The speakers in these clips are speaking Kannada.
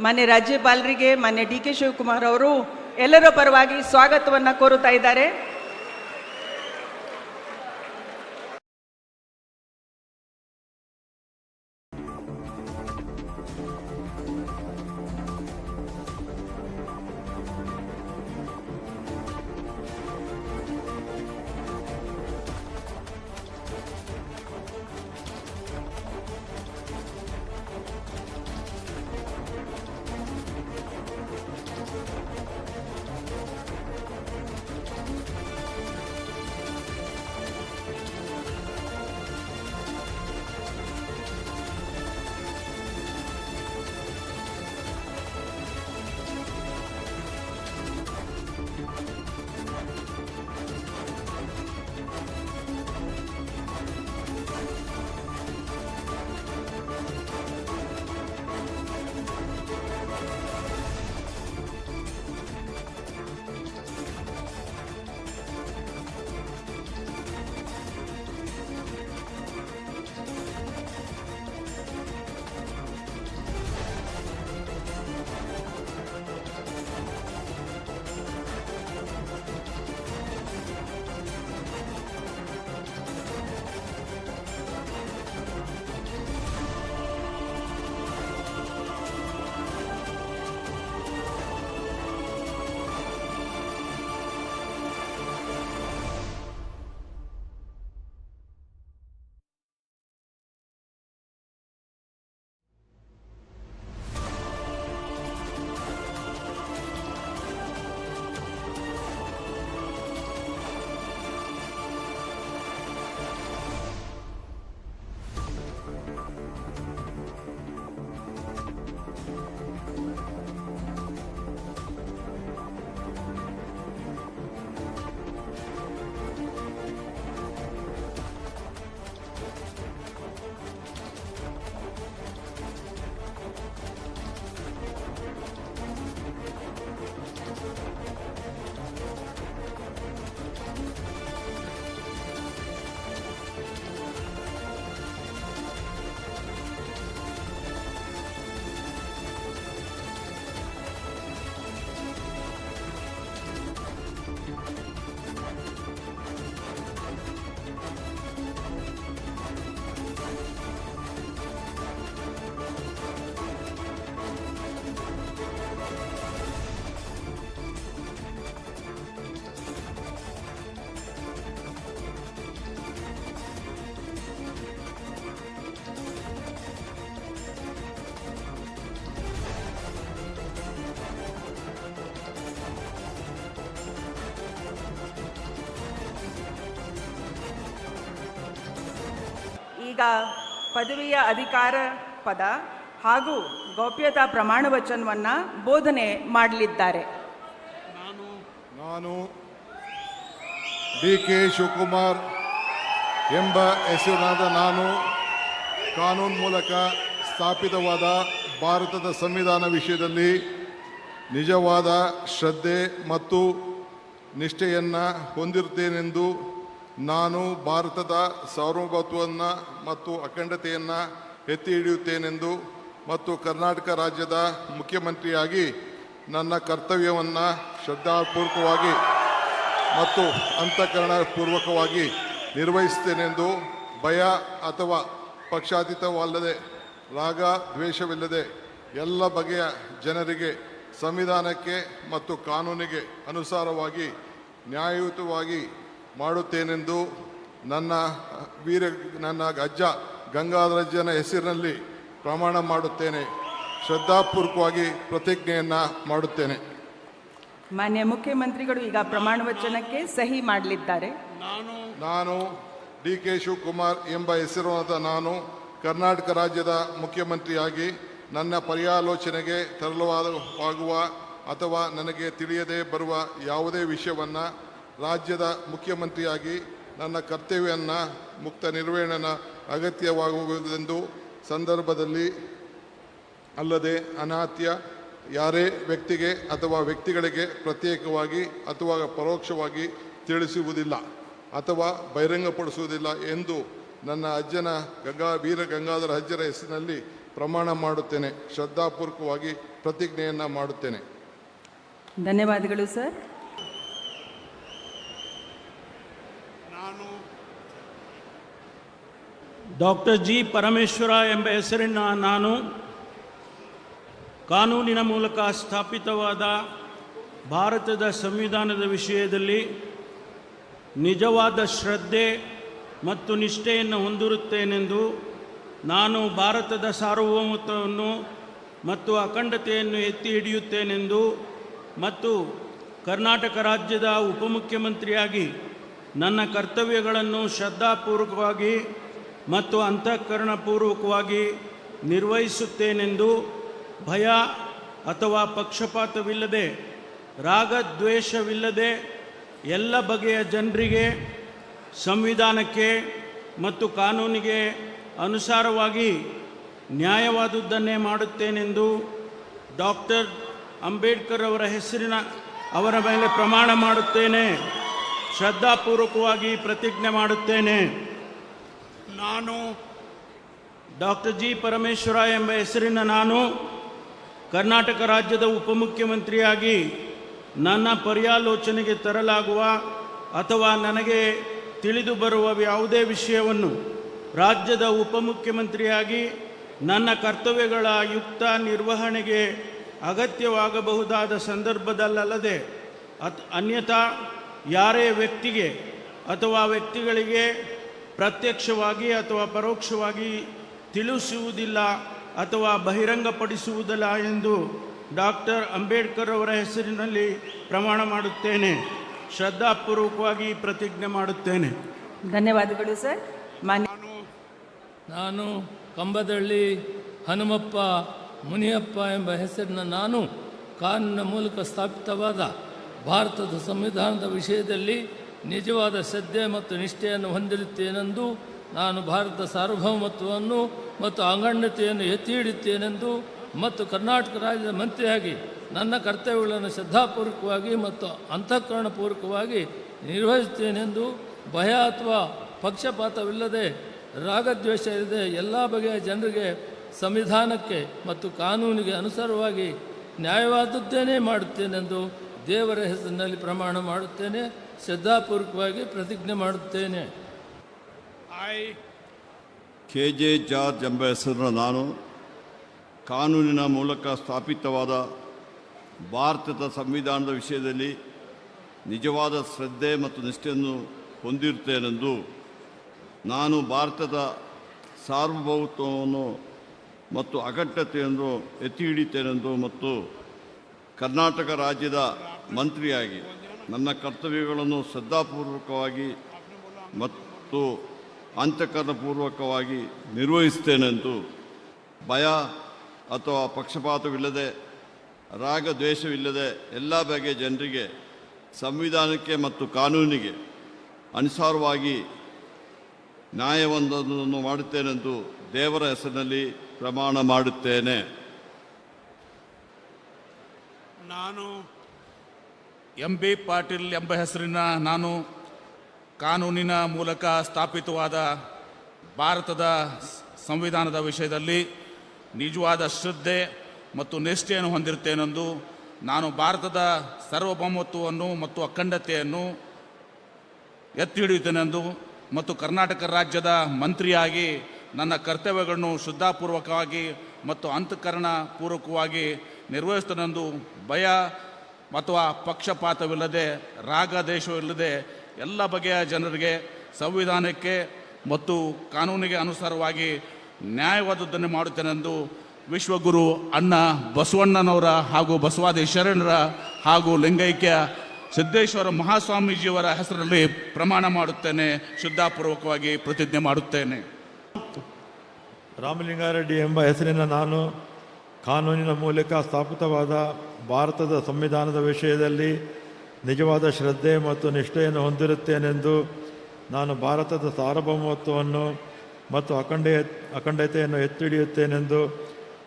ಮಾನ್ಯ ರಾಜ್ಯಪಾಲರಿಗೆ ಮಾನ್ಯ ಡಿ ಕೆ ಶಿವಕುಮಾರ್ ಅವರು ಎಲ್ಲರ ಪರವಾಗಿ ಸ್ವಾಗತವನ್ನು ಕೋರುತ್ತಾ ಇದ್ದಾರೆ. ಈಗ ಪದವಿಯ ಅಧಿಕಾರ ಪದ ಹಾಗೂ ಗೌಪ್ಯತಾ ಪ್ರಮಾಣ ವಚನವನ್ನು ಬೋಧನೆ ಮಾಡಲಿದ್ದಾರೆ. ನಾನು ಡಿ ಕೆ ಶಿವಕುಮಾರ್ ಎಂಬ ಹೆಸರಿನಾದ ನಾನು ಕಾನೂನು ಮೂಲಕ ಸ್ಥಾಪಿತವಾದ ಭಾರತದ ಸಂವಿಧಾನ ವಿಷಯದಲ್ಲಿ ನಿಜವಾದ ಶ್ರದ್ಧೆ ಮತ್ತು ನಿಷ್ಠೆಯನ್ನು ಹೊಂದಿರುತ್ತೇನೆಂದು ನಾನು ಭಾರತದ ಸಾರ್ವಭೌಮತ್ವವನ್ನು ಮತ್ತು ಅಖಂಡತೆಯನ್ನು ಎತ್ತಿ ಹಿಡಿಯುತ್ತೇನೆಂದು ಮತ್ತು ಕರ್ನಾಟಕ ರಾಜ್ಯದ ಮುಖ್ಯಮಂತ್ರಿಯಾಗಿ ನನ್ನ ಕರ್ತವ್ಯವನ್ನು ಶ್ರದ್ಧಾಪೂರ್ವಕವಾಗಿ ಮತ್ತು ಅಂತಃಕರಣಪೂರ್ವಕವಾಗಿ ನಿರ್ವಹಿಸುತ್ತೇನೆಂದು ಭಯ ಅಥವಾ ಪಕ್ಷಾತೀತವಲ್ಲದೆ ರಾಗ ದ್ವೇಷವಿಲ್ಲದೆ ಎಲ್ಲ ಬಗೆಯ ಜನರಿಗೆ ಸಂವಿಧಾನಕ್ಕೆ ಮತ್ತು ಕಾನೂನಿಗೆ ಅನುಸಾರವಾಗಿ ನ್ಯಾಯಯುತವಾಗಿ ಮಾಡುತ್ತೇನೆಂದು ನನ್ನ ಅಜ್ಜ ಗಂಗಾಧರಜ್ಜನ ಹೆಸರಿನಲ್ಲಿ ಪ್ರಮಾಣ ಮಾಡುತ್ತೇನೆ. ಶ್ರದ್ಧಾಪೂರ್ವಕವಾಗಿ ಪ್ರತಿಜ್ಞೆಯನ್ನು ಮಾಡುತ್ತೇನೆ. ಮಾನ್ಯ ಮುಖ್ಯಮಂತ್ರಿಗಳು ಈಗ ಪ್ರಮಾಣ ವಚನಕ್ಕೆ ಸಹಿ ಮಾಡಲಿದ್ದಾರೆ. ನಾನು ಡಿ ಕೆ ಶಿವಕುಮಾರ್ ಎಂಬ ಹೆಸರಾದ ನಾನು ಕರ್ನಾಟಕ ರಾಜ್ಯದ ಮುಖ್ಯಮಂತ್ರಿಯಾಗಿ ನನ್ನ ಪರ್ಯಾಲೋಚನೆಗೆ ತರಲಾಗುವ ಅಥವಾ ನನಗೆ ತಿಳಿಯದೇ ಬರುವ ಯಾವುದೇ ವಿಷಯವನ್ನು ರಾಜ್ಯದ ಮುಖ್ಯಮಂತ್ರಿಯಾಗಿ ನನ್ನ ಕರ್ತವ್ಯವನ್ನು ಮುಕ್ತ ನಿರ್ವಹಣೆಯ ಅಗತ್ಯವಾಗುವುದೆಂದು ಸಂದರ್ಭದಲ್ಲಿ ಅಲ್ಲದೆ ಅನಾತ್ಯ ಯಾರೇ ವ್ಯಕ್ತಿಗೆ ಅಥವಾ ವ್ಯಕ್ತಿಗಳಿಗೆ ಪ್ರತ್ಯೇಕವಾಗಿ ಅಥವಾ ಪರೋಕ್ಷವಾಗಿ ತಿಳಿಸುವುದಿಲ್ಲ ಅಥವಾ ಬಹಿರಂಗಪಡಿಸುವುದಿಲ್ಲ ಎಂದು ನನ್ನ ಅಜ್ಜನ ವೀರ ಗಂಗಾಧರ ಅಜ್ಜರ ಹೆಸರಿನಲ್ಲಿ ಪ್ರಮಾಣ ಮಾಡುತ್ತೇನೆ. ಶ್ರದ್ಧಾಪೂರ್ವಕವಾಗಿ ಪ್ರತಿಜ್ಞೆಯನ್ನು ಮಾಡುತ್ತೇನೆ. ಧನ್ಯವಾದಗಳು ಸರ್. ಡಾಕ್ಟರ್ ಜಿ ಪರಮೇಶ್ವರ ಎಂಬ ಹೆಸರಿನ ನಾನು ಕಾನೂನಿನ ಮೂಲಕ ಸ್ಥಾಪಿತವಾದ ಭಾರತದ ಸಂವಿಧಾನದ ವಿಷಯದಲ್ಲಿ ನಿಜವಾದ ಶ್ರದ್ಧೆ ಮತ್ತು ನಿಷ್ಠೆಯನ್ನು ಹೊಂದಿರುತ್ತೇನೆಂದು ನಾನು ಭಾರತದ ಸಾರ್ವಭೌಮತ್ವವನ್ನು ಮತ್ತು ಅಖಂಡತೆಯನ್ನು ಎತ್ತಿ ಹಿಡಿಯುತ್ತೇನೆಂದು ಮತ್ತು ಕರ್ನಾಟಕ ರಾಜ್ಯದ ಉಪಮುಖ್ಯಮಂತ್ರಿಯಾಗಿ ನನ್ನ ಕರ್ತವ್ಯಗಳನ್ನು ಶ್ರದ್ಧಾಪೂರ್ವಕವಾಗಿ ಮತ್ತು ಅಂತಃಕರಣಪೂರ್ವಕವಾಗಿ ನಿರ್ವಹಿಸುತ್ತೇನೆಂದು ಭಯ ಅಥವಾ ಪಕ್ಷಪಾತವಿಲ್ಲದೆ ರಾಗದ್ವೇಷವಿಲ್ಲದೆ ಎಲ್ಲ ಬಗೆಯ ಜನರಿಗೆ ಸಂವಿಧಾನಕ್ಕೆ ಮತ್ತು ಕಾನೂನಿಗೆ ಅನುಸಾರವಾಗಿ ನ್ಯಾಯವಾದುದನ್ನೇ ಮಾಡುತ್ತೇನೆಂದು ಡಾಕ್ಟರ್ ಅಂಬೇಡ್ಕರ್ ಅವರ ಮೇಲೆ ಪ್ರಮಾಣ ಮಾಡುತ್ತೇನೆ. ಶ್ರದ್ಧಾಪೂರ್ವಕವಾಗಿ ಪ್ರತಿಜ್ಞೆ ಮಾಡುತ್ತೇನೆ. ನಾನು ಡಾಕ್ಟರ್ ಜಿ ಪರಮೇಶ್ವರ ಎಂಬ ಹೆಸರಿನ ನಾನು ಕರ್ನಾಟಕ ರಾಜ್ಯದ ಉಪಮುಖ್ಯಮಂತ್ರಿಯಾಗಿ ನನ್ನ ಪರ್ಯಾಲೋಚನೆಗೆ ತರಲಾಗುವ ಅಥವಾ ನನಗೆ ತಿಳಿದು ಬರುವ ಯಾವುದೇ ವಿಷಯವನ್ನು ರಾಜ್ಯದ ಉಪಮುಖ್ಯಮಂತ್ರಿಯಾಗಿ ನನ್ನ ಕರ್ತವ್ಯಗಳ ಯುಕ್ತ ನಿರ್ವಹಣೆಗೆ ಅಗತ್ಯವಾಗಬಹುದಾದ ಸಂದರ್ಭದಲ್ಲದೆ ಅನ್ಯಥಾ ಯಾರೇ ವ್ಯಕ್ತಿಗೆ ಅಥವಾ ವ್ಯಕ್ತಿಗಳಿಗೆ ಪ್ರತ್ಯಕ್ಷವಾಗಿ ಅಥವಾ ಪರೋಕ್ಷವಾಗಿ ತಿಳಿಸುವುದಿಲ್ಲ ಅಥವಾ ಬಹಿರಂಗಪಡಿಸುವುದಿಲ್ಲ ಎಂದು ಡಾಕ್ಟರ್ ಅಂಬೇಡ್ಕರ್ ಅವರ ಹೆಸರಿನಲ್ಲಿ ಪ್ರಮಾಣ ಮಾಡುತ್ತೇನೆ. ಶ್ರದ್ಧಾಪೂರ್ವಕವಾಗಿ ಪ್ರತಿಜ್ಞೆ ಮಾಡುತ್ತೇನೆ. ಧನ್ಯವಾದಗಳು ಸರ್. ನಾನು ಕಂಬದಳ್ಳಿ ಹನುಮಪ್ಪ ಮುನಿಯಪ್ಪ ಎಂಬ ಹೆಸರಿನ ನಾನು ಕಾನೂನಿನ ಮೂಲಕ ಸ್ಥಾಪಿತವಾದ ಭಾರತದ ಸಂವಿಧಾನದ ವಿಷಯದಲ್ಲಿ ನಿಜವಾದ ಶ್ರದ್ಧೆ ಮತ್ತು ನಿಷ್ಠೆಯನ್ನು ಹೊಂದಿರುತ್ತೇನೆಂದು ನಾನು ಭಾರತದ ಸಾರ್ವಭೌಮತ್ವವನ್ನು ಮತ್ತು ಅಖಂಡತೆಯನ್ನು ಎತ್ತಿ ಹಿಡಿಯುತ್ತೇನೆಂದು ಮತ್ತು ಕರ್ನಾಟಕ ರಾಜ್ಯದ ಮಂತ್ರಿಯಾಗಿ ನನ್ನ ಕರ್ತವ್ಯಗಳನ್ನು ಶ್ರದ್ಧಾಪೂರ್ವಕವಾಗಿ ಮತ್ತು ಅಂತಃಕರಣಪೂರ್ವಕವಾಗಿ ನಿರ್ವಹಿಸುತ್ತೇನೆಂದು ಭಯ ಅಥವಾ ಪಕ್ಷಪಾತವಿಲ್ಲದೆ ರಾಗದ್ವೇಷ ಇಲ್ಲದೆ ಎಲ್ಲ ಬಗೆಯ ಜನರಿಗೆ ಸಂವಿಧಾನಕ್ಕೆ ಮತ್ತು ಕಾನೂನಿಗೆ ಅನುಸಾರವಾಗಿ ನ್ಯಾಯವಾದದ್ದೇನೇ ಮಾಡುತ್ತೇನೆಂದು ದೇವರ ಹೆಸರಿನಲ್ಲಿ ಪ್ರಮಾಣ ಮಾಡುತ್ತೇನೆ. ಶ್ರದ್ಧಾಪೂರ್ವಕವಾಗಿ ಪ್ರತಿಜ್ಞೆ ಮಾಡುತ್ತೇನೆ. KJ ಜಾರ್ಜ್ ಎಂಬ ಹೆಸರಿನ ನಾನು ಕಾನೂನಿನ ಮೂಲಕ ಸ್ಥಾಪಿತವಾದ ಭಾರತದ ಸಂವಿಧಾನದ ವಿಷಯದಲ್ಲಿ ನಿಜವಾದ ಶ್ರದ್ಧೆ ಮತ್ತು ನಿಷ್ಠೆಯನ್ನು ಹೊಂದಿರುತ್ತೇನೆಂದು ನಾನು ಭಾರತದ ಸಾರ್ವಭೌಮತ್ವವನ್ನು ಮತ್ತು ಅಖಂಡತೆಯನ್ನು ಎತ್ತಿ ಹಿಡಿಯುತ್ತೇನೆಂದು ಮತ್ತು ಕರ್ನಾಟಕ ರಾಜ್ಯದ ಮಂತ್ರಿಯಾಗಿ ನನ್ನ ಕರ್ತವ್ಯಗಳನ್ನು ಶ್ರದ್ಧಾಪೂರ್ವಕವಾಗಿ ಮತ್ತು ಅಂತಃಕರಣಪೂರ್ವಕವಾಗಿ ನಿರ್ವಹಿಸುತ್ತೇನೆಂದು ಭಯ ಅಥವಾ ಪಕ್ಷಪಾತವಿಲ್ಲದೆ ರಾಗದ್ವೇಷವಿಲ್ಲದೆ ಎಲ್ಲ ಬಗೆಯ ಜನರಿಗೆ ಸಂವಿಧಾನಕ್ಕೆ ಮತ್ತು ಕಾನೂನಿಗೆ ಅನುಸಾರವಾಗಿ ನ್ಯಾಯವೊಂದನ್ನು ಮಾಡುತ್ತೇನೆಂದು ದೇವರ ಹೆಸರಿನಲ್ಲಿ ಪ್ರಮಾಣ ಮಾಡುತ್ತೇನೆ. ನಾನು MB ಪಾಟೀಲ್ ಎಂಬ ಹೆಸರಿನ ನಾನು ಕಾನೂನಿನ ಮೂಲಕ ಸ್ಥಾಪಿತವಾದ ಭಾರತದ ಸಂವಿಧಾನದ ವಿಷಯದಲ್ಲಿ ನಿಜವಾದ ಶ್ರದ್ಧೆ ಮತ್ತು ನಿಷ್ಠೆಯನ್ನು ಹೊಂದಿರುತ್ತೇನೆಂದು ನಾನು ಭಾರತದ ಸಾರ್ವಭೌಮತ್ವವನ್ನು ಮತ್ತು ಅಖಂಡತೆಯನ್ನು ಎತ್ತಿ ಹಿಡಿಯುತ್ತೇನೆಂದು ಮತ್ತು ಕರ್ನಾಟಕ ರಾಜ್ಯದ ಮಂತ್ರಿಯಾಗಿ ನನ್ನ ಕರ್ತವ್ಯಗಳನ್ನು ಶ್ರದ್ಧಾಪೂರ್ವಕವಾಗಿ ಮತ್ತು ಅಂತಃಕರಣಪೂರ್ವಕವಾಗಿ ನಿರ್ವಹಿಸುತ್ತೇನೆಂದು ಭಯ ಅಥವಾ ಪಕ್ಷಪಾತವಿಲ್ಲದೆ ರಾಗದ್ವೇಷವಿಲ್ಲದೆ ಎಲ್ಲ ಬಗೆಯ ಜನರಿಗೆ ಸಂವಿಧಾನಕ್ಕೆ ಮತ್ತು ಕಾನೂನಿಗೆ ಅನುಸಾರವಾಗಿ ನ್ಯಾಯವಾದದ್ದನ್ನು ಮಾಡುತ್ತೇನೆಂದು ವಿಶ್ವಗುರು ಅಣ್ಣ ಬಸವಣ್ಣನವರ ಹಾಗೂ ಬಸವಾದಿ ಶರಣರ ಹಾಗೂ ಲಿಂಗೈಕ್ಯ ಸಿದ್ದೇಶ್ವರ ಮಹಾಸ್ವಾಮೀಜಿಯವರ ಹೆಸರಲ್ಲಿ ಪ್ರಮಾಣ ಮಾಡುತ್ತೇನೆ. ಶ್ರದ್ಧಾಪೂರ್ವಕವಾಗಿ ಪ್ರತಿಜ್ಞೆ ಮಾಡುತ್ತೇನೆ. ರಾಮಲಿಂಗಾರೆಡ್ಡಿ ಎಂಬ ಹೆಸರಿನ ನಾನು ಕಾನೂನಿನ ಮೂಲಕ ಸ್ಥಾಪಿತವಾದ ಭಾರತದ ಸಂವಿಧಾನದ ವಿಷಯದಲ್ಲಿ ನಿಜವಾದ ಶ್ರದ್ಧೆ ಮತ್ತು ನಿಷ್ಠೆಯನ್ನು ಹೊಂದಿರುತ್ತೇನೆಂದು ನಾನು ಭಾರತದ ಸಾರ್ವಭೌಮತ್ವವನ್ನು ಮತ್ತು ಅಖಂಡತೆಯನ್ನು ಎತ್ತಿ ಹಿಡಿಯುತ್ತೇನೆಂದು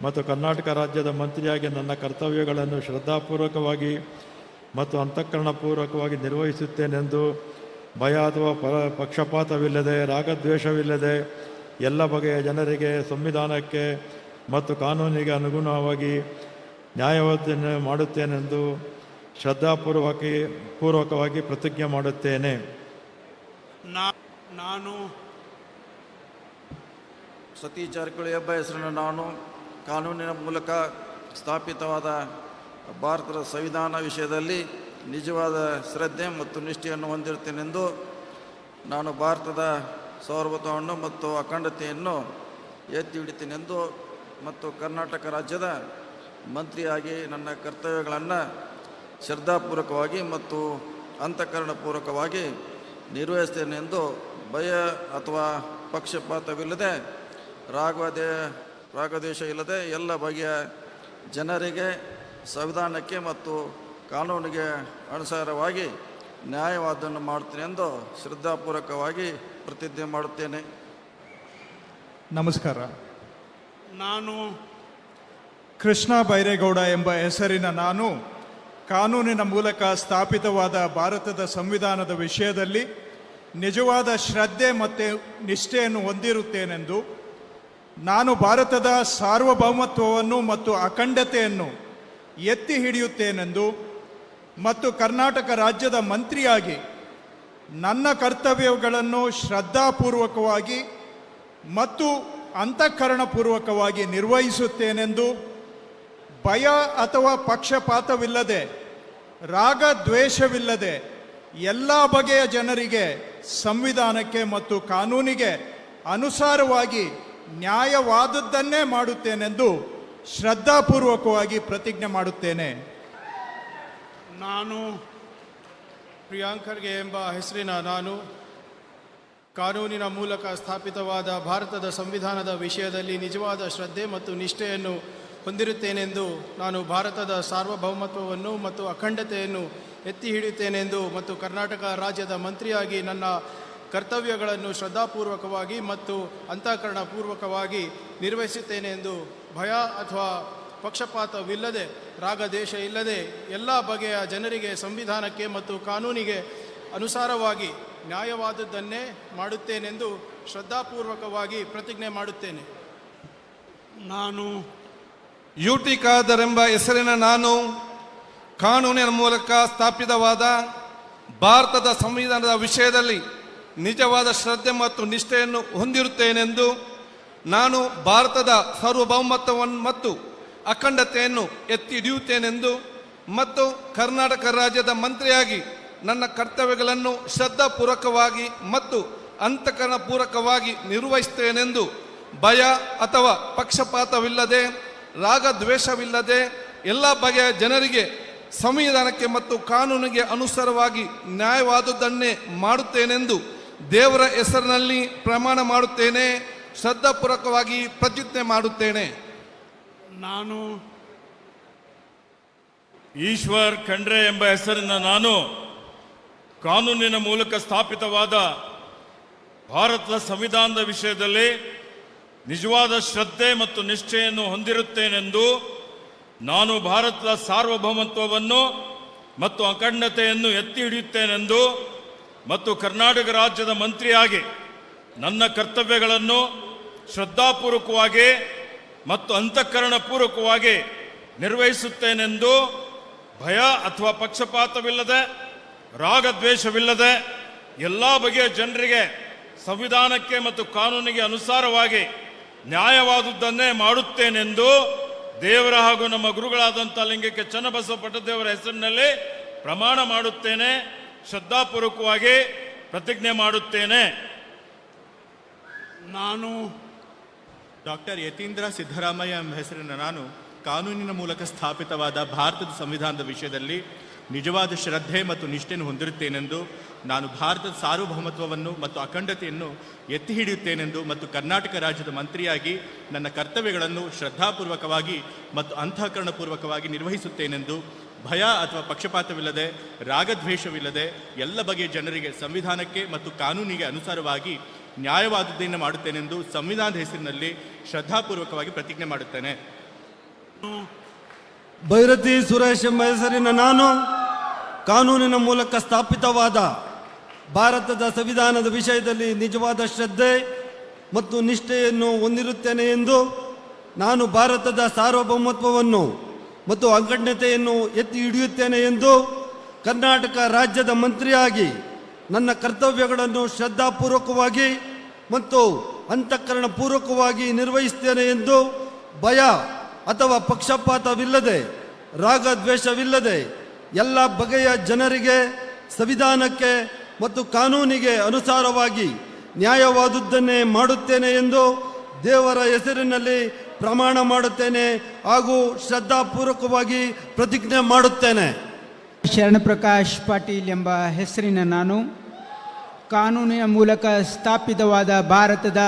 ಮತ್ತು ಕರ್ನಾಟಕ ರಾಜ್ಯದ ಮಂತ್ರಿಯಾಗಿ ನನ್ನ ಕರ್ತವ್ಯಗಳನ್ನು ಶ್ರದ್ಧಾಪೂರ್ವಕವಾಗಿ ಮತ್ತು ಅಂತಃಕರಣಪೂರ್ವಕವಾಗಿ ನಿರ್ವಹಿಸುತ್ತೇನೆಂದು ಭಯ ಅಥವಾ ಪಕ್ಷಪಾತವಿಲ್ಲದೆ ರಾಗದ್ವೇಷವಿಲ್ಲದೆ ಎಲ್ಲ ಬಗೆಯ ಜನರಿಗೆ ಸಂವಿಧಾನಕ್ಕೆ ಮತ್ತು ಕಾನೂನಿಗೆ ಅನುಗುಣವಾಗಿ ನ್ಯಾಯವಾದನೆ ಮಾಡುತ್ತೇನೆಂದು ಪೂರ್ವಕವಾಗಿ ಪ್ರತಿಜ್ಞೆ ಮಾಡುತ್ತೇನೆ. ನಾನು ಸತೀಶ್ ಜಾರಕಿಹೊಳಿ ಎಂಬ ಹೆಸರನ್ನು ನಾನು ಕಾನೂನಿನ ಮೂಲಕ ಸ್ಥಾಪಿತವಾದ ಭಾರತದ ಸಂವಿಧಾನ ವಿಷಯದಲ್ಲಿ ನಿಜವಾದ ಶ್ರದ್ಧೆ ಮತ್ತು ನಿಷ್ಠೆಯನ್ನು ಹೊಂದಿರುತ್ತೇನೆಂದು ನಾನು ಭಾರತದ ಸಾರ್ವಭೌಮತ್ವವನ್ನು ಮತ್ತು ಅಖಂಡತೆಯನ್ನು ಎತ್ತಿ ಹಿಡಿತೇನೆಂದು ಮತ್ತು ಕರ್ನಾಟಕ ರಾಜ್ಯದ ಮಂತ್ರಿಯಾಗಿ ನನ್ನ ಕರ್ತವ್ಯಗಳನ್ನು ಶ್ರದ್ಧಾಪೂರ್ವಕವಾಗಿ ಮತ್ತು ಅಂತಃಕರಣಪೂರ್ವಕವಾಗಿ ನಿರ್ವಹಿಸ್ತೇನೆಂದು ಭಯ ಅಥವಾ ಪಕ್ಷಪಾತವಿಲ್ಲದೆ ರಾಗದ್ವೇಷ ಇಲ್ಲದೆ ಎಲ್ಲ ಬಗೆಯ ಜನರಿಗೆ ಸಂವಿಧಾನಕ್ಕೆ ಮತ್ತು ಕಾನೂನಿಗೆ ಅನುಸಾರವಾಗಿ ನ್ಯಾಯವಾದವನ್ನು ಮಾಡುತ್ತೇನೆ ಎಂದು ಶ್ರದ್ಧಾಪೂರ್ವಕವಾಗಿ ಪ್ರತಿಜ್ಞೆ ಮಾಡುತ್ತೇನೆ. ನಮಸ್ಕಾರ. ನಾನು ಕೃಷ್ಣ ಬೈರೇಗೌಡ ಎಂಬ ಹೆಸರಿನ ನಾನು ಕಾನೂನಿನ ಮೂಲಕ ಸ್ಥಾಪಿತವಾದ ಭಾರತದ ಸಂವಿಧಾನದ ವಿಷಯದಲ್ಲಿ ನಿಜವಾದ ಶ್ರದ್ಧೆ ಮತ್ತು ನಿಷ್ಠೆಯನ್ನು ಹೊಂದಿರುತ್ತೇನೆಂದು ನಾನು ಭಾರತದ ಸಾರ್ವಭೌಮತ್ವವನ್ನು ಮತ್ತು ಅಖಂಡತೆಯನ್ನು ಎತ್ತಿ ಹಿಡಿಯುತ್ತೇನೆಂದು ಮತ್ತು ಕರ್ನಾಟಕ ರಾಜ್ಯದ ಮಂತ್ರಿಯಾಗಿ ನನ್ನ ಕರ್ತವ್ಯಗಳನ್ನು ಶ್ರದ್ಧಾಪೂರ್ವಕವಾಗಿ ಮತ್ತು ಅಂತಃಕರಣಪೂರ್ವಕವಾಗಿ ನಿರ್ವಹಿಸುತ್ತೇನೆಂದು ಭಯ ಅಥವಾ ಪಕ್ಷಪಾತವಿಲ್ಲದೆ ರಾಗದ್ವೇಷವಿಲ್ಲದೆ ಎಲ್ಲ ಬಗೆಯ ಜನರಿಗೆ ಸಂವಿಧಾನಕ್ಕೆ ಮತ್ತು ಕಾನೂನಿಗೆ ಅನುಸಾರವಾಗಿ ನ್ಯಾಯವಾದದ್ದನ್ನೇ ಮಾಡುತ್ತೇನೆಂದು ಶ್ರದ್ಧಾಪೂರ್ವಕವಾಗಿ ಪ್ರತಿಜ್ಞೆ ಮಾಡುತ್ತೇನೆ. ನಾನು ಪ್ರಿಯಾಂಕರ್ಗೆ ಎಂಬ ಹೆಸರಿನ ನಾನು ಕಾನೂನಿನ ಮೂಲಕ ಸ್ಥಾಪಿತವಾದ ಭಾರತದ ಸಂವಿಧಾನದ ವಿಷಯದಲ್ಲಿ ನಿಜವಾದ ಶ್ರದ್ಧೆ ಮತ್ತು ನಿಷ್ಠೆಯನ್ನು ಹೊಂದಿರುತ್ತೇನೆಂದು ನಾನು ಭಾರತದ ಸಾರ್ವಭೌಮತ್ವವನ್ನು ಮತ್ತು ಅಖಂಡತೆಯನ್ನು ಎತ್ತಿ ಹಿಡಿಯುತ್ತೇನೆಂದು ಮತ್ತು ಕರ್ನಾಟಕ ರಾಜ್ಯದ ಮಂತ್ರಿಯಾಗಿ ನನ್ನ ಕರ್ತವ್ಯಗಳನ್ನು ಶ್ರದ್ಧಾಪೂರ್ವಕವಾಗಿ ಮತ್ತು ಅಂತಃಕರಣಪೂರ್ವಕವಾಗಿ ನಿರ್ವಹಿಸುತ್ತೇನೆಂದು ಭಯ ಅಥವಾ ಪಕ್ಷಪಾತವಿಲ್ಲದೆ ರಾಗದ್ವೇಷ ಇಲ್ಲದೆ ಎಲ್ಲ ಬಗೆಯ ಜನರಿಗೆ ಸಂವಿಧಾನಕ್ಕೆ ಮತ್ತು ಕಾನೂನಿಗೆ ಅನುಸಾರವಾಗಿ ನ್ಯಾಯವಾದದ್ದನ್ನೇ ಮಾಡುತ್ತೇನೆಂದು ಶ್ರದ್ಧಾಪೂರ್ವಕವಾಗಿ ಪ್ರತಿಜ್ಞೆ ಮಾಡುತ್ತೇನೆ. ನಾನು ಯುಟಿ ಖಾದರ್ ಎಂಬ ಹೆಸರಿನ ನಾನು ಕಾನೂನಿನ ಮೂಲಕ ಸ್ಥಾಪಿತವಾದ ಭಾರತದ ಸಂವಿಧಾನದ ವಿಷಯದಲ್ಲಿ ನಿಜವಾದ ಶ್ರದ್ಧೆ ಮತ್ತು ನಿಷ್ಠೆಯನ್ನು ಹೊಂದಿರುತ್ತೇನೆಂದು ನಾನು ಭಾರತದ ಸಾರ್ವಭೌಮತ್ವವನ್ನು ಮತ್ತು ಅಖಂಡತೆಯನ್ನು ಎತ್ತಿ ಹಿಡಿಯುತ್ತೇನೆಂದು ಮತ್ತು ಕರ್ನಾಟಕ ರಾಜ್ಯದ ಮಂತ್ರಿಯಾಗಿ ನನ್ನ ಕರ್ತವ್ಯಗಳನ್ನು ಶ್ರದ್ಧಾಪೂರ್ವಕವಾಗಿ ಮತ್ತು ಅಂತಃಕರಣಪೂರ್ವಕವಾಗಿ ನಿರ್ವಹಿಸುತ್ತೇನೆಂದು ಭಯ ಅಥವಾ ಪಕ್ಷಪಾತವಿಲ್ಲದೆ ರಾಗದ್ವೇಷವಿಲ್ಲದೆ ಎಲ್ಲ ಬಗೆಯ ಜನರಿಗೆ ಸಂವಿಧಾನಕ್ಕೆ ಮತ್ತು ಕಾನೂನಿಗೆ ಅನುಸಾರವಾಗಿ ನ್ಯಾಯವಾದುದನ್ನೇ ಮಾಡುತ್ತೇನೆಂದು ದೇವರ ಹೆಸರಿನಲ್ಲಿ ಪ್ರಮಾಣ ಮಾಡುತ್ತೇನೆ. ಶ್ರದ್ಧಾಪೂರ್ವಕವಾಗಿ ಪ್ರತಿಜ್ಞೆ ಮಾಡುತ್ತೇನೆ. ನಾನು ಈಶ್ವರ್ ಖಂಡ್ರೆ ಎಂಬ ಹೆಸರಿನ ನಾನು ಕಾನೂನಿನ ಮೂಲಕ ಸ್ಥಾಪಿತವಾದ ಭಾರತದ ಸಂವಿಧಾನದ ವಿಷಯದಲ್ಲಿ ನಿಜವಾದ ಶ್ರದ್ಧೆ ಮತ್ತು ನಿಷ್ಠೆಯನ್ನು ಹೊಂದಿರುತ್ತೇನೆಂದು ನಾನು ಭಾರತದ ಸಾರ್ವಭೌಮತ್ವವನ್ನು ಮತ್ತು ಅಖಂಡತೆಯನ್ನು ಎತ್ತಿ ಹಿಡಿಯುತ್ತೇನೆಂದು ಮತ್ತು ಕರ್ನಾಟಕ ರಾಜ್ಯದ ಮಂತ್ರಿಯಾಗಿ ನನ್ನ ಕರ್ತವ್ಯಗಳನ್ನು ಶ್ರದ್ಧಾಪೂರ್ವಕವಾಗಿ ಮತ್ತು ಅಂತಃಕರಣಪೂರ್ವಕವಾಗಿ ನಿರ್ವಹಿಸುತ್ತೇನೆಂದು ಭಯ ಅಥವಾ ಪಕ್ಷಪಾತವಿಲ್ಲದೆ ರಾಗದ್ವೇಷವಿಲ್ಲದೆ ಎಲ್ಲ ಬಗೆಯ ಜನರಿಗೆ ಸಂವಿಧಾನಕ್ಕೆ ಮತ್ತು ಕಾನೂನಿಗೆ ಅನುಸಾರವಾಗಿ ನ್ಯಾಯವಾದುದನ್ನೇ ಮಾಡುತ್ತೇನೆಂದು ದೇವರ ಹಾಗೂ ನಮ್ಮ ಗುರುಗಳಾದಂಥ ಲಿಂಗಕ್ಕೆ ಚನ್ನಬಸವ ಪಟ್ಟದೇವರ ಹೆಸರಿನಲ್ಲಿ ಪ್ರಮಾಣ ಮಾಡುತ್ತೇನೆ. ಶ್ರದ್ಧಾಪೂರ್ವಕವಾಗಿ ಪ್ರತಿಜ್ಞೆ ಮಾಡುತ್ತೇನೆ. ನಾನು ಡಾಕ್ಟರ್ ಯತೀಂದ್ರ ಸಿದ್ದರಾಮಯ್ಯ ಎಂಬ ಹೆಸರಿನ ನಾನು ಕಾನೂನಿನ ಮೂಲಕ ಸ್ಥಾಪಿತವಾದ ಭಾರತದ ಸಂವಿಧಾನದ ವಿಷಯದಲ್ಲಿ ನಿಜವಾದ ಶ್ರದ್ಧೆ ಮತ್ತು ನಿಷ್ಠೆಯನ್ನು ಹೊಂದಿರುತ್ತೇನೆಂದು ನಾನು ಭಾರತದ ಸಾರ್ವಭೌಮತ್ವವನ್ನು ಮತ್ತು ಅಖಂಡತೆಯನ್ನು ಎತ್ತಿ ಹಿಡಿಯುತ್ತೇನೆಂದು ಮತ್ತು ಕರ್ನಾಟಕ ರಾಜ್ಯದ ಮಂತ್ರಿಯಾಗಿ ನನ್ನ ಕರ್ತವ್ಯಗಳನ್ನು ಶ್ರದ್ಧಾಪೂರ್ವಕವಾಗಿ ಮತ್ತು ಅಂತಃಕರಣಪೂರ್ವಕವಾಗಿ ನಿರ್ವಹಿಸುತ್ತೇನೆಂದು ಭಯ ಅಥವಾ ಪಕ್ಷಪಾತವಿಲ್ಲದೆ ರಾಗದ್ವೇಷವಿಲ್ಲದೆ ಎಲ್ಲ ಬಗೆಯ ಜನರಿಗೆ ಸಂವಿಧಾನಕ್ಕೆ ಮತ್ತು ಕಾನೂನಿಗೆ ಅನುಸಾರವಾಗಿ ನ್ಯಾಯವಾದದ್ದನ್ನು ಮಾಡುತ್ತೇನೆಂದು ಸಂವಿಧಾನದ ಹೆಸರಿನಲ್ಲಿ ಶ್ರದ್ಧಾಪೂರ್ವಕವಾಗಿ ಪ್ರತಿಜ್ಞೆ ಮಾಡುತ್ತೇನೆ. ಭೈರತಿ ಸುರೇಶ್ ಎಂಬ ಹೆಸರಿನ ನಾನು ಕಾನೂನಿನ ಮೂಲಕ ಸ್ಥಾಪಿತವಾದ ಭಾರತದ ಸಂವಿಧಾನದ ವಿಷಯದಲ್ಲಿ ನಿಜವಾದ ಶ್ರದ್ಧೆ ಮತ್ತು ನಿಷ್ಠೆಯನ್ನು ಹೊಂದಿರುತ್ತೇನೆ ಎಂದು ನಾನು ಭಾರತದ ಸಾರ್ವಭೌಮತ್ವವನ್ನು ಮತ್ತು ಅಖಂಡತೆಯನ್ನು ಎತ್ತಿ ಹಿಡಿಯುತ್ತೇನೆ ಎಂದು ಕರ್ನಾಟಕ ರಾಜ್ಯದ ಮಂತ್ರಿಯಾಗಿ ನನ್ನ ಕರ್ತವ್ಯಗಳನ್ನು ಶ್ರದ್ಧಾಪೂರ್ವಕವಾಗಿ ಮತ್ತು ಅಂತಃಕರಣಪೂರ್ವಕವಾಗಿ ನಿರ್ವಹಿಸುತ್ತೇನೆ ಎಂದು ಭಯ ಅಥವಾ ಪಕ್ಷಪಾತವಿಲ್ಲದೆ ರಾಗದ್ವೇಷವಿಲ್ಲದೆ ಎಲ್ಲ ಬಗೆಯ ಜನರಿಗೆ ಸಂವಿಧಾನಕ್ಕೆ ಮತ್ತು ಕಾನೂನಿಗೆ ಅನುಸಾರವಾಗಿ ನ್ಯಾಯವಾದುದನ್ನೇ ಮಾಡುತ್ತೇನೆ ಎಂದು ದೇವರ ಹೆಸರಿನಲ್ಲಿ ಪ್ರಮಾಣ ಮಾಡುತ್ತೇನೆ ಹಾಗೂ ಶ್ರದ್ಧಾಪೂರ್ವಕವಾಗಿ ಪ್ರತಿಜ್ಞೆ ಮಾಡುತ್ತೇನೆ. ಶರಣಪ್ರಕಾಶ್ ಪಾಟೀಲ್ ಎಂಬ ಹೆಸರಿನ ನಾನು ಕಾನೂನಿನ ಮೂಲಕ ಸ್ಥಾಪಿತವಾದ ಭಾರತದ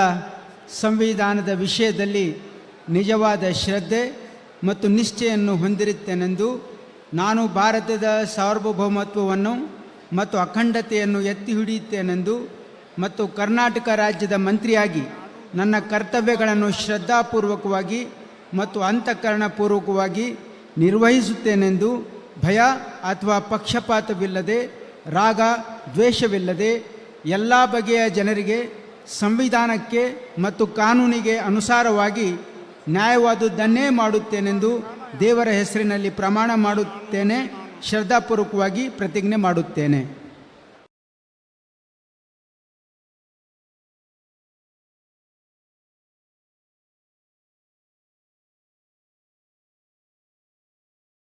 ಸಂವಿಧಾನದ ವಿಷಯದಲ್ಲಿ ನಿಜವಾದ ಶ್ರದ್ಧೆ ಮತ್ತು ನಿಷ್ಠೆಯನ್ನು ಹೊಂದಿರುತ್ತೇನೆಂದು ನಾನು ಭಾರತದ ಸಾರ್ವಭೌಮತ್ವವನ್ನು ಮತ್ತು ಅಖಂಡತೆಯನ್ನು ಎತ್ತಿ ಹಿಡಿಯುತ್ತೇನೆಂದು ಮತ್ತು ಕರ್ನಾಟಕ ರಾಜ್ಯದ ಮಂತ್ರಿಯಾಗಿ ನನ್ನ ಕರ್ತವ್ಯಗಳನ್ನು ಶ್ರದ್ಧಾಪೂರ್ವಕವಾಗಿ ಮತ್ತು ಅಂತಃಕರಣಪೂರ್ವಕವಾಗಿ ನಿರ್ವಹಿಸುತ್ತೇನೆಂದು ಭಯ ಅಥವಾ ಪಕ್ಷಪಾತವಿಲ್ಲದೆ ರಾಗ ದ್ವೇಷವಿಲ್ಲದೆ ಎಲ್ಲ ಬಗೆಯ ಜನರಿಗೆ ಸಂವಿಧಾನಕ್ಕೆ ಮತ್ತು ಕಾನೂನಿಗೆ ಅನುಸಾರವಾಗಿ ನ್ಯಾಯವಾದುದನ್ನೇ ಮಾಡುತ್ತೇನೆಂದು ದೇವರ ಹೆಸರಿನಲ್ಲಿ ಪ್ರಮಾಣ ಮಾಡುತ್ತೇನೆ, ಶ್ರದ್ಧಾಪೂರ್ವಕವಾಗಿ ಪ್ರತಿಜ್ಞೆ ಮಾಡುತ್ತೇನೆ.